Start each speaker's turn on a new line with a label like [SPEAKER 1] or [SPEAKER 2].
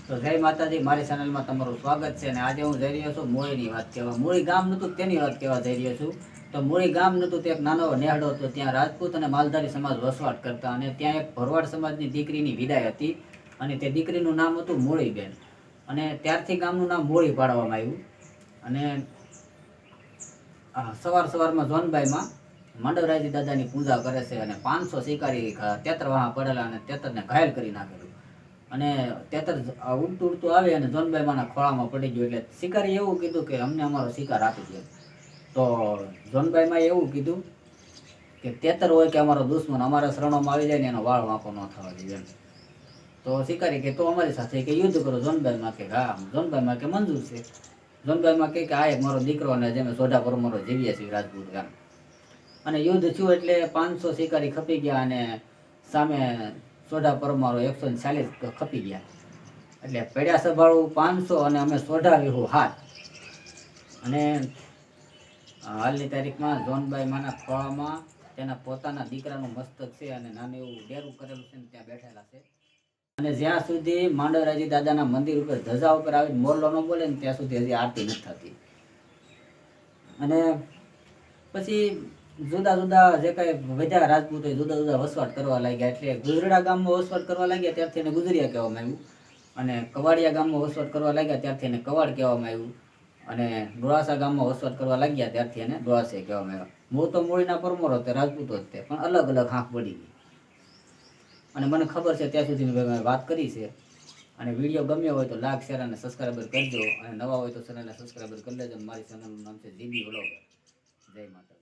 [SPEAKER 1] તો જય માતાજી, મારી ચેનલમાં તમારું સ્વાગત છે. અને આજે હું જઈ રહ્યો છું મૂળીની વાત કહેવા. મૂળી ગામ નહોતું તેની વાત કહેવા જઈ રહ્યો છું. તો મૂળી ગામ નહોતું તે એક નાનો નેહડો હતો. ત્યાં રાજપૂત અને માલધારી સમાજ વસવાટ કરતા, અને ત્યાં એક ભરવાડ સમાજની દીકરીની વિદાય હતી, અને તે દીકરીનું નામ હતું મૂળીબેન. અને ત્યારથી ગામનું નામ મૂળી પાડવામાં આવ્યું. અને સવારમાં જોનબાઈમાં માંડવરાયજી દાદાની પૂજા કરે છે, અને 500 શિકારી તેતર વાહ પડેલા અને તેતરને ઘાયલ કરી નાખેલું. અને તેતર ઉડતું ઉડતું આવે અને જોનબાઈ માના ખોળામાં પડી ગયું. એટલે શિકારી એવું કીધું કે અમને અમારો શિકાર આપી દે. તો જોનબાઈ માં એવું કીધું કે તેતર હોય કે અમારો દુશ્મન, અમારા શરણોમાં આવી જાય ને એનો વાળ વાંકો ન થવા દે. તો શિકારી કે તો અમારી સાથે કે યુદ્ધ કરો. જોનબાઈ માં કે હા. જોનબાઈ માં કે મંજૂર છે. જોનબાઈ માં કે આ એક મારો દીકરો અને જેમે સોઢા પર મારો જીવીએ છીએ રાજપૂત એમ. અને યુદ્ધ થયું એટલે 500 શિકારી ખપી ગયા, અને સામે સોઢા પરમારો 140 ખપી ગયા. એટલે પેડ્યા સભાળું 500 અને અમે સોઢા વિહુ 7. અને હાલની તારીખમાં જોનબાઈ માના ખોળામાં તેના પોતાના દીકરાનું મસ્તક છે, અને નાનું એવું ડેરું કરેલું છે ને ત્યાં બેઠેલા છે. અને જ્યાં સુધી માંડવરાયજી દાદાના મંદિર ઉપર ધજા ઉપર આવીને મોરલો ન બોલે ને ત્યાં સુધી હજી આરતી નથી થતી. અને પછી જુદા જુદા જે કાંઈ વધ્યા રાજપૂતો જુદા જુદા વસવાટ કરવા લાગ્યા. એટલે ગુજરડા ગામમાં વસવાટ કરવા લાગ્યા ત્યારથી એને ગુજરિયા કહેવામાં આવ્યું. અને કવાડિયા ગામમાં વસવાટ કરવા લાગ્યા ત્યારથી એને કવાડ કહેવામાં આવ્યું. અને ડોળાસા ગામમાં વસવાટ કરવા લાગ્યા ત્યારથી એને ડોળાસે કહેવામાં આવ્યા. મૂળ તો મૂળીના પરમોરો તે રાજપૂતો જ તે, પણ અલગ અલગ હાંક પડી ગઈ. અને મને ખબર છે ત્યાં સુધી મેં વાત કરી છે. અને વિડીયો ગમ્યો હોય તો લાઈક, શેર અને સબસ્ક્રાઈબર કરજો. અને નવા હોય તો ચેનલને સબસ્ક્રાઈબર કરી લેજો. મારી ચેનલનું નામ છે જીબી વ્લોગર. જય માતા.